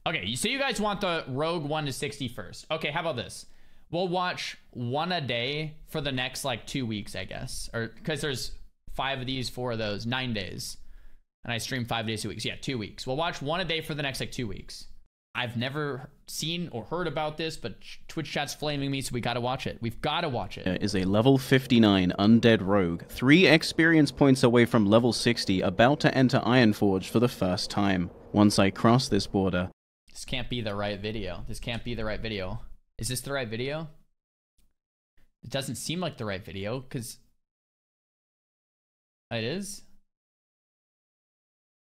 Okay, so you guys want the Rogue 1 to 60 first. Okay, how about this? We'll watch one a day for the next, like, 2 weeks, I guess. Or, because there's 5 of these, 4 of those, 9 days. And I stream 5 days, 2 weeks. Yeah, 2 weeks. We'll watch one a day for the next, like, 2 weeks. I've never seen or heard about this, but Twitch chat's flaming me, so we gotta watch it. We've gotta watch it. Is a level 59 undead rogue, 3 experience points away from level 60, about to enter Ironforge for the first time. Once I cross this border... This can't be the right video. This can't be the right video. Is this the right video? It doesn't seem like the right video, because... It is?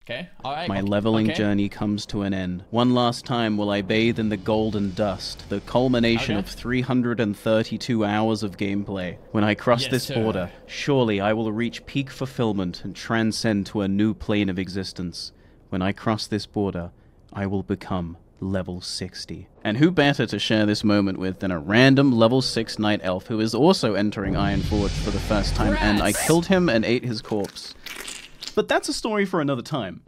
Okay, alright. My leveling journey comes to an end. One last time will I bathe in the golden dust, the culmination of 332 hours of gameplay. When I cross this border, surely I will reach peak fulfillment and transcend to a new plane of existence. When I cross this border, I will become level 60. And who better to share this moment with than a random level 6 night elf who is also entering Ironforge for the first time, and I killed him and ate his corpse. But that's a story for another time.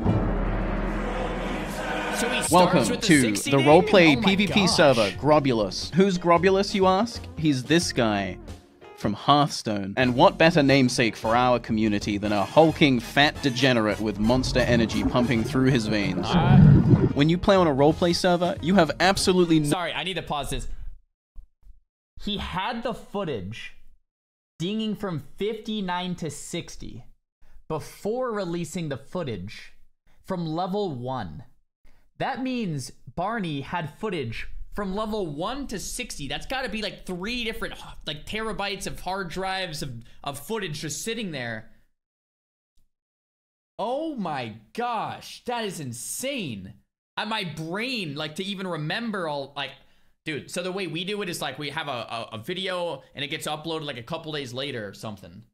So welcome to the roleplay PvP server, Grobulus. Who's Grobulus, you ask? He's this guy from Hearthstone. And what better namesake for our community than a hulking fat degenerate with monster energy pumping through his veins? When you play on a roleplay server, you have absolutely no— Sorry, I need to pause this. He had the footage dinging from 59 to 60 before releasing the footage from level 1. That means Barney had footage from level 1 to 60. That's got to be like 3 different like terabytes of hard drives of footage just sitting there. Oh my gosh, that is insane. My brain, like, to even remember all, like, dude, so the way we do it is like we have a video and it gets uploaded like a couple days later or something.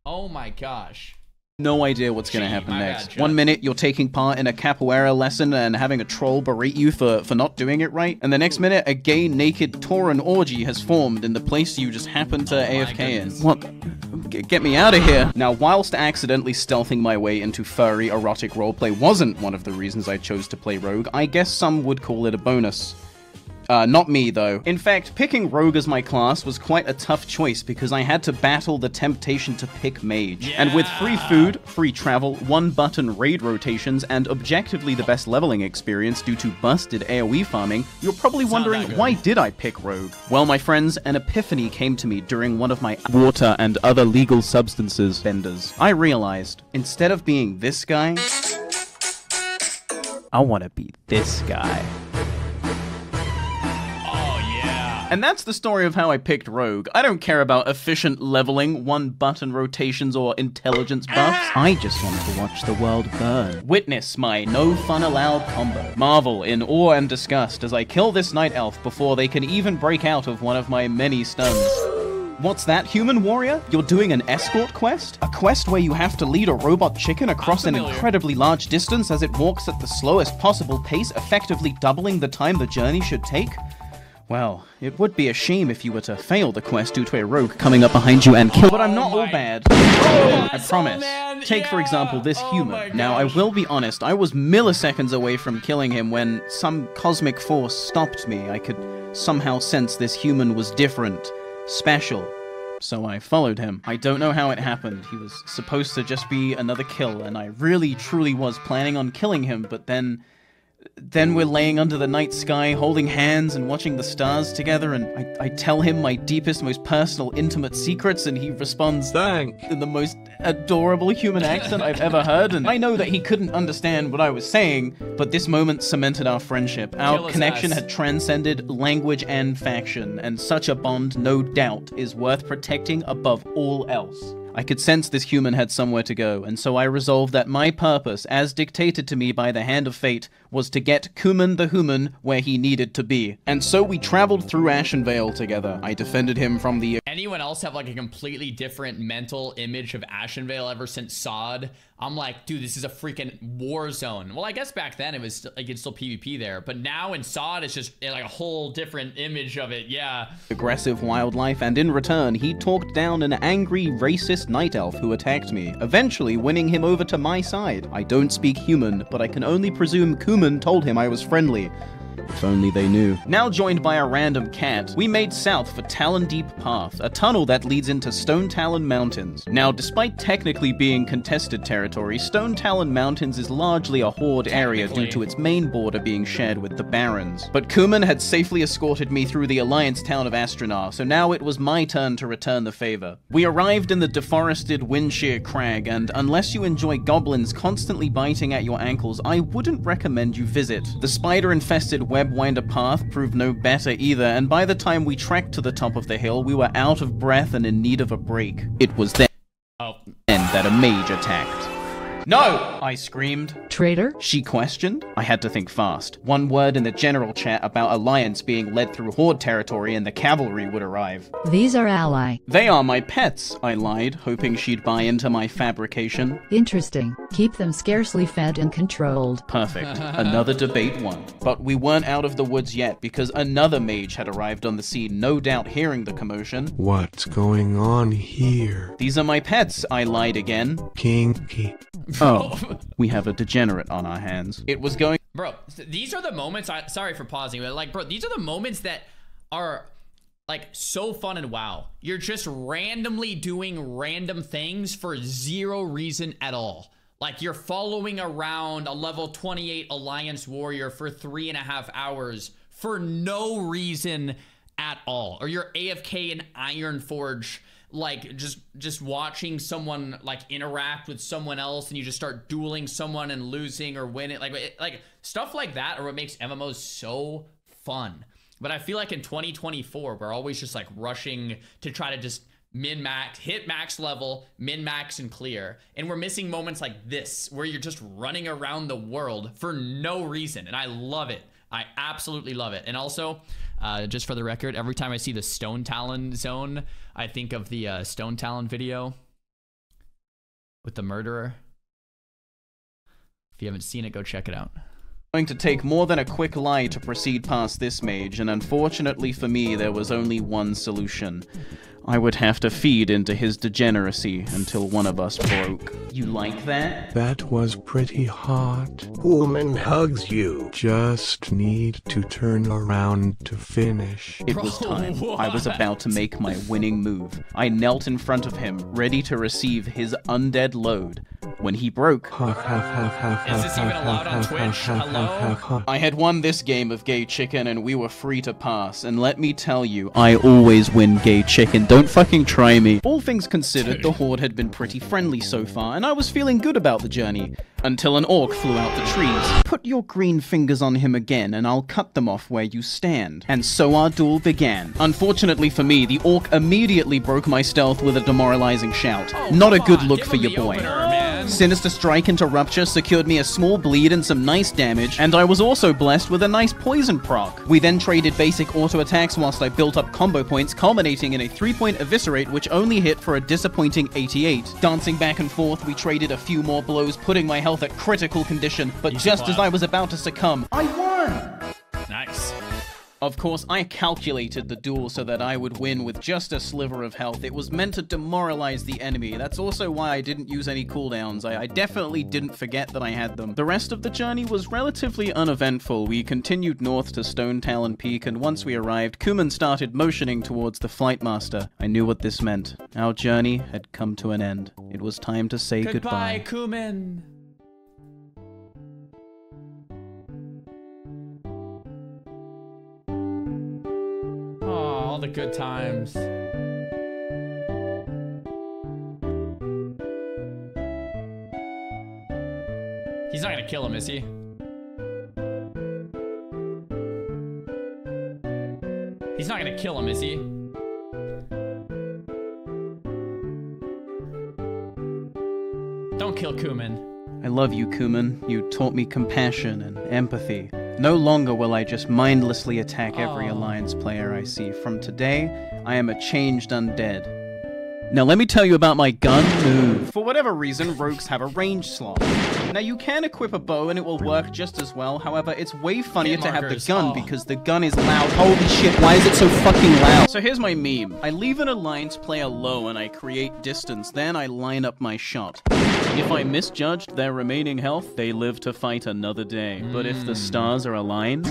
Oh my gosh. No idea what's gonna happen next. One minute you're taking part in a capoeira lesson and having a troll berate you for not doing it right, and the next minute a gay naked Tauran orgy has formed in the place you just happened to AFK in. What? Get me out of here! Now, whilst accidentally stealthing my way into furry erotic roleplay wasn't one of the reasons I chose to play Rogue, I guess some would call it a bonus. Not me, though. In fact, picking Rogue as my class was quite a tough choice because I had to battle the temptation to pick Mage. Yeah. And with free food, free travel, 1-button raid rotations, and objectively the best leveling experience due to busted AoE farming, you're probably wondering, why did I pick Rogue? Well, my friends, an epiphany came to me during one of my water and other legal substances benders. I realized, instead of being this guy, I want to be this guy. And that's the story of how I picked Rogue. I don't care about efficient leveling, 1-button rotations, or intelligence buffs. I just want to watch the world burn. Witness my no fun allowed combo. Marvel in awe and disgust as I kill this night elf before they can even break out of one of my many stuns. What's that, human warrior? You're doing an escort quest? A quest where you have to lead a robot chicken across an incredibly large distance as it walks at the slowest possible pace, effectively doubling the time the journey should take? Well, it would be a shame if you were to fail the quest due to a rogue coming up behind you and kill— But I'm not all bad. I promise. Take, for example, this human. Now, I will be honest, I was milliseconds away from killing him when some cosmic force stopped me. I could somehow sense this human was different, special. So I followed him. I don't know how it happened. He was supposed to just be another kill, and I really, truly was planning on killing him, but then we're laying under the night sky, holding hands and watching the stars together, and I tell him my deepest, most personal, intimate secrets, and he responds, "Thanks," in the most adorable human accent I've ever heard, and I know that he couldn't understand what I was saying, but this moment cemented our friendship. Our connection had transcended language and faction, and such a bond, no doubt, is worth protecting above all else. I could sense this human had somewhere to go, and so I resolved that my purpose, as dictated to me by the hand of fate, was to get Kuman the Human where he needed to be. And so we traveled through Ashenvale together. I defended him from the— Anyone else have like a completely different mental image of Ashenvale ever since SOD? I'm like, dude, this is a freaking war zone. Well, I guess back then it was like it's still PvP there, but now in SOD it's just like a whole different image of it. Yeah. Aggressive wildlife, and in return he talked down an angry, racist night elf who attacked me, eventually winning him over to my side. I don't speak human, but I can only presume Kuman Kuman told him I was friendly. If only they knew. Now joined by a random cat, we made south for Talon Deep Path, a tunnel that leads into Stone Talon Mountains. Now, despite technically being contested territory, Stone Talon Mountains is largely a horde area due to its main border being shared with the Barrens. But Kuman had safely escorted me through the Alliance town of Astronar, so now it was my turn to return the favor. We arrived in the deforested Windshear Crag, and unless you enjoy goblins constantly biting at your ankles, I wouldn't recommend you visit. The spider-infested Webwinder path proved no better either, and by the time we trekked to the top of the hill, we were out of breath and in need of a break. It was then that a mage attacked. No! I screamed. Traitor? She questioned. I had to think fast. One word in the general chat about Alliance being led through Horde territory and the cavalry would arrive. These are ally. They are my pets, I lied, hoping she'd buy into my fabrication. Interesting. Keep them scarcely fed and controlled. Perfect. Another debate won. But we weren't out of the woods yet because another mage had arrived on the scene, no doubt hearing the commotion. What's going on here? These are my pets, I lied again. Kinky. Oh, we have a degenerate on our hands. It was going— Bro, these are the moments, sorry for pausing, but like, bro, these are the moments that are like so fun and WoW. You're just randomly doing random things for zero reason at all. Like you're following around a level 28 Alliance warrior for 3.5 hours for no reason at all. Or you're AFK in Ironforge, like just watching someone like interact with someone else and you just start dueling someone and losing or winning. Like stuff like that are what makes MMOs so fun. But I feel like in 2024, we're always just like rushing to try to just min-max, hit max level, min-max and clear. And we're missing moments like this where you're just running around the world for no reason. And I love it. I absolutely love it. And also, just for the record, every time I see the Stone Talon zone, I think of the Stone Talon video with the murderer. If you haven't seen it, go check it out. Going to take more than a quick lie to proceed past this mage, and unfortunately for me, there was only one solution. I would have to feed into his degeneracy until one of us broke. You like that? That was pretty hot. Woman hugs you. Just need to turn around to finish. It was time. I was about to make my winning move. I knelt in front of him, ready to receive his undead load. When he broke— Is this even allowed on Twitch? Hello? I had won this game of gay chicken and we were free to pass, and let me tell you, I always win gay chicken. Don't fucking try me. All things considered, the Horde had been pretty friendly so far, and I was feeling good about the journey. Until an orc flew out the trees. Put your green fingers on him again, and I'll cut them off where you stand. And so our duel began. Unfortunately for me, the orc immediately broke my stealth with a demoralizing shout. Not a good look for your boy. Sinister Strike into Rupture secured me a small bleed and some nice damage, and I was also blessed with a nice poison proc. We then traded basic auto attacks whilst I built up combo points, culminating in a 3-point Eviscerate which only hit for a disappointing 88. Dancing back and forth, we traded a few more blows, putting my health at critical condition, but just as I was about to succumb, I won! Nice. Of course, I calculated the duel so that I would win with just a sliver of health. It was meant to demoralize the enemy. That's also why I didn't use any cooldowns. I definitely didn't forget that I had them. The rest of the journey was relatively uneventful. We continued north to Stone Talon Peak, and once we arrived, Kuman started motioning towards the Flightmaster. I knew what this meant. Our journey had come to an end. It was time to say goodbye. Goodbye, Kuman. All the good times. He's not gonna kill him, is he? He's not gonna kill him, is he? Don't kill Kuman. I love you, Kuman. You taught me compassion and empathy. No longer will I just mindlessly attack every Alliance player I see. From today, I am a changed undead. Now let me tell you about my gun move. For whatever reason, rogues have a range slot. Now you can equip a bow and it will work just as well, however it's way funnier to have the gun because the gun is loud. Holy shit, why is it so fucking loud? So here's my meme. I leave an Alliance player low and I create distance, then I line up my shot. If I misjudged their remaining health, they live to fight another day. But if the stars are aligned...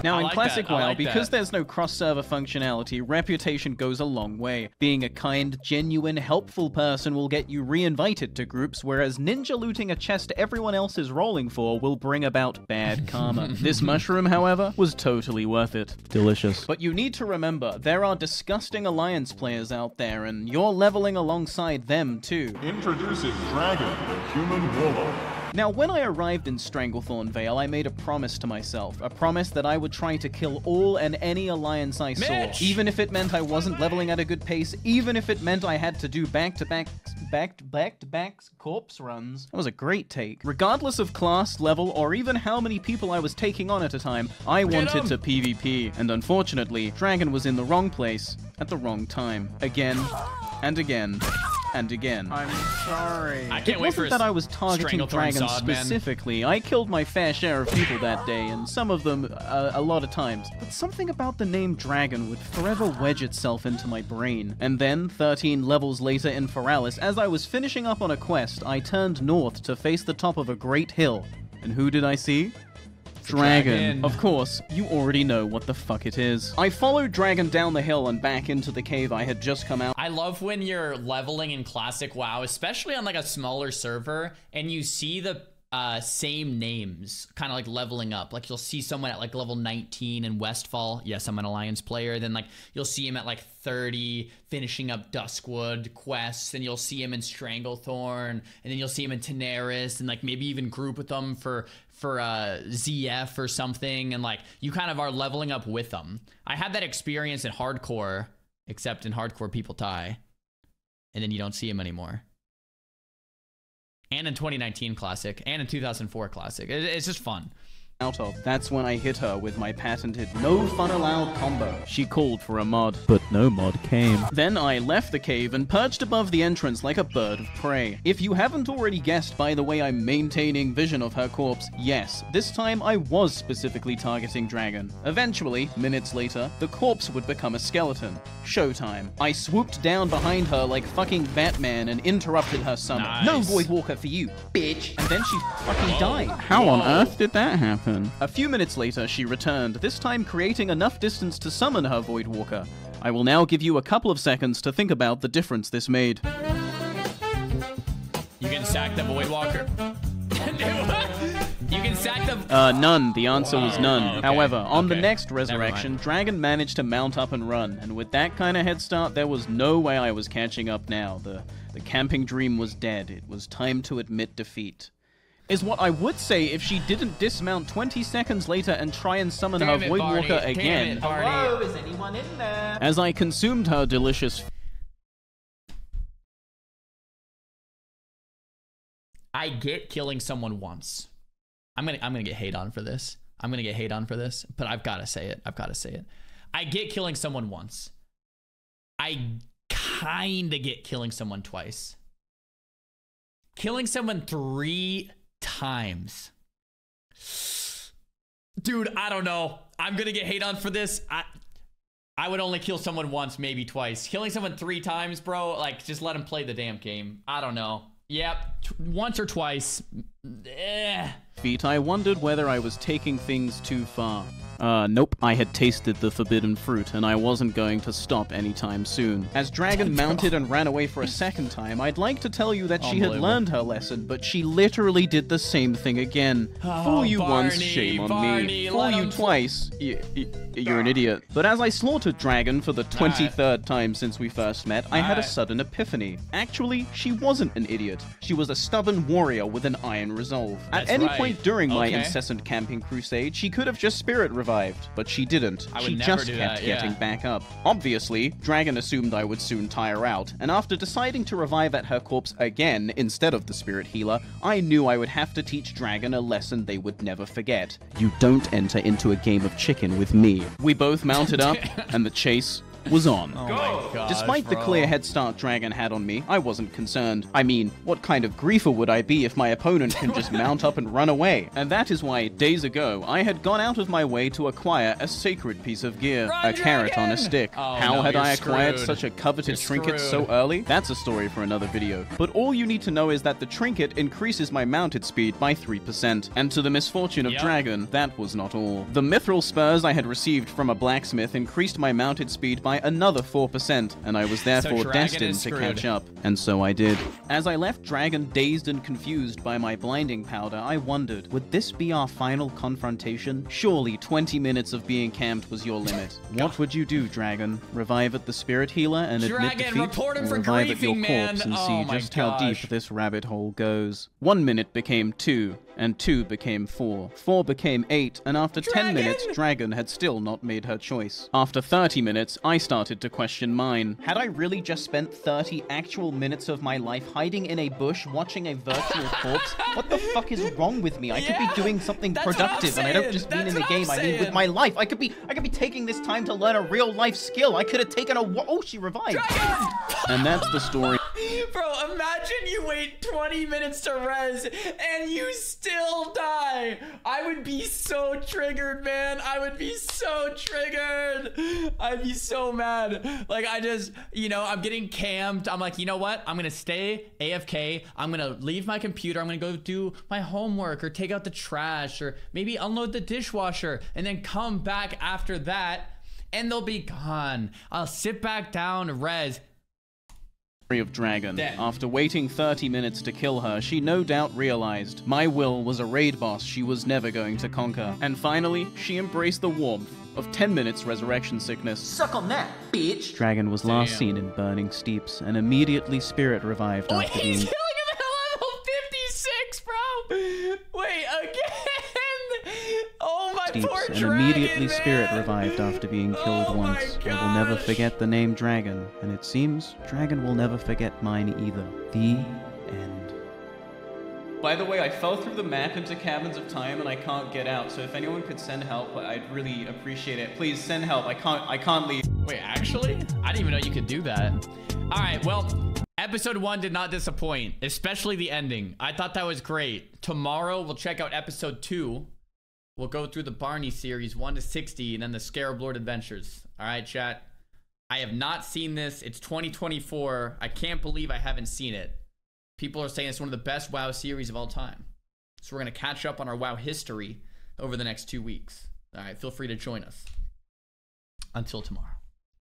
Now, in Classic WoW, because there's no cross-server functionality, reputation goes a long way. Being a kind, genuine, helpful person will get you re-invited to groups, whereas ninja looting a chest everyone else is rolling for will bring about bad karma. This mushroom, however, was totally worth it. Delicious. But you need to remember, there are disgusting Alliance players out there, and you're leveling alongside them, too. Introducing Dragon, the human warlock. Now, when I arrived in Stranglethorn Vale, I made a promise to myself. A promise that I would try to kill all and any alliance I saw. Even if it meant I wasn't leveling at a good pace, even if it meant I had to do back-to-back corpse runs. That was a great take. Regardless of class, level, or even how many people I was taking on at a time, I wanted to PvP. And unfortunately, Dragon was in the wrong place at the wrong time. Again, and again. And again. I'm sorry. I can't wait for it. Wasn't that I was targeting dragons specifically. I killed my fair share of people that day, and some of them a lot of times. But something about the name Dragon would forever wedge itself into my brain. And then, 13 levels later in Feralis, as I was finishing up on a quest, I turned north to face the top of a great hill. And who did I see? Dragon. Of course, you already know what the fuck it is. I followed Dragon down the hill and back into the cave I had just come out. I love when you're leveling in Classic WoW, especially on like a smaller server, and you see the same names kind of like leveling up. Like you'll see someone at like level 19 in Westfall. Yes, I'm an Alliance player. Then like you'll see him at like 30 finishing up Duskwood quests, and you'll see him in Stranglethorn, and then you'll see him in Tenaris, and like maybe even group with them for ZF or something, and like you kind of are leveling up with them. I had that experience in hardcore, except in hardcore people die, and then you don't see him anymore. And in 2019 Classic, and in 2004 Classic. It's just fun. Out of. That's when I hit her with my patented no fun allowed combo. She called for a mod, but no mod came. Then I left the cave and perched above the entrance like a bird of prey. If you haven't already guessed by the way I'm maintaining vision of her corpse, yes, this time I was specifically targeting Dragon. Eventually, minutes later, the corpse would become a skeleton. Showtime. I swooped down behind her like fucking Batman and interrupted her summon. Nice. No Voidwalker for you, bitch. And then she fucking died. How on earth did that happen? A few minutes later, she returned, this time creating enough distance to summon her Voidwalker. I will now give you a couple of seconds to think about the difference this made. You can sack the Voidwalker. You can sack the... None. The answer was none. Okay. However, on the next resurrection, Dragon managed to mount up and run, and with that kind of head start, there was no way I was catching up now. The camping dream was dead. It was time to admit defeat. Is what I would say if she didn't dismount 20 seconds later and try and summon her Voidwalker again. Hello, is anyone in there? As I consumed her delicious... I get killing someone once. I'm gonna get hate on for this. But I've gotta say it. I get killing someone once. I kinda get killing someone twice. Killing someone 3 times. Dude, I don't know. I'm gonna get hate on for this. I would only kill someone once, maybe twice. Killing someone 3 times, bro, like, just let him play the damn game. I don't know. Yep, once or twice. I wondered whether I was taking things too far. Nope. I had tasted the forbidden fruit, and I wasn't going to stop anytime soon. As Dragon mounted and ran away for a second time, I'd like to tell you that she had learned her lesson, but she literally did the same thing again. Fool you once, shame on me. Fool you twice, you're an idiot. But as I slaughtered Dragon for the 23rd time since we first met, I had a sudden epiphany. Actually, she wasn't an idiot. She was a stubborn warrior with an iron resolve. At any point during my incessant camping crusade, she could have just spirit revived, but she didn't. She just kept getting back up. Obviously, Dragon assumed I would soon tire out, and after deciding to revive at her corpse again instead of the spirit healer, I knew I would have to teach Dragon a lesson they would never forget. You don't enter into a game of chicken with me. We both mounted up, and the chase was on. Oh my gosh, Despite the bro. clear head start Dragon had on me, I wasn't concerned. I mean, what kind of griefer would I be if my opponent can just mount up and run away? And that is why, days ago, I had gone out of my way to acquire a sacred piece of gear. Run, a carrot on a Dragon! stick. Oh, How no, had you're I acquired screwed. such a coveted You're trinket so screwed. early? That's a story for another video. But all you need to know is that the trinket increases my mounted speed by 3%. And to the misfortune of Yep. Dragon, that was not all. The mithril spurs I had received from a blacksmith increased my mounted speed by another 4%, and I was therefore Dragon destined is to screwed. catch up. And so I did. As I left Dragon dazed and confused by my blinding powder, I wondered, would this be our final confrontation? Surely 20 minutes of being camped was your limit. What would you do, Dragon? Revive at the spirit healer and admit Dragon, defeat? report him Or for revive at your griefing, man. corpse and Oh see my just how deep gosh. this rabbit hole goes? 1 minute became 2, and 2 became 4. 4 became 8, and after 10 minutes, Dragon had still not made her choice. After 30 minutes, I started to question mine. Had I really just spent 30 actual minutes of my life hiding in a bush watching a virtual corpse? What the fuck is wrong with me? I could be Yeah, doing something that's what I'm productive, and I don't saying. just mean That's in the what I'm game, I mean with saying. my life. I could be taking this time to learn a real life skill. I could have taken a oh, she revived. And that's the story. Bro, imagine you wait 20 minutes to res and you still die. I would be so triggered, man. I would be so triggered. I'd be so mad. Like, I just, you know, I'm getting camped. I'm like, you know what? I'm going to stay AFK. I'm going to leave my computer. I'm going to go do my homework or take out the trash or maybe unload the dishwasher and then come back after that and they'll be gone. I'll sit back down, res. Of Dragon. Dead. After waiting 30 minutes to kill her, she no doubt realized my will was a raid boss she was never going to conquer. And finally, she embraced the warmth of 10 minutes resurrection sickness. Suck on that, bitch. Dragon was last seen in burning steeps and immediately spirit revived Wait, after he's being killing him at level 56, bro. Wait, again. Oh, my steeps poor and dragon, immediately man. spirit revived after being killed Oh my once. I will never gosh. forget the name Dragon, and it seems Dragon will never forget mine either. The end. By the way, I fell through the map into Caverns of Time and I can't get out, so if anyone could send help, I'd really appreciate it. Please send help. I can't leave. Wait, actually? I didn't even know you could do that. All right, well, episode 1 did not disappoint, especially the ending. I thought that was great. Tomorrow, we'll check out episode 2. We'll go through the Barney series 1 to 60 and then the Scarab Lord Adventures. All right, chat. I have not seen this. It's 2024. I can't believe I haven't seen it. People are saying it's one of the best WoW series of all time. So we're going to catch up on our WoW history over the next 2 weeks. All right, feel free to join us. Until tomorrow.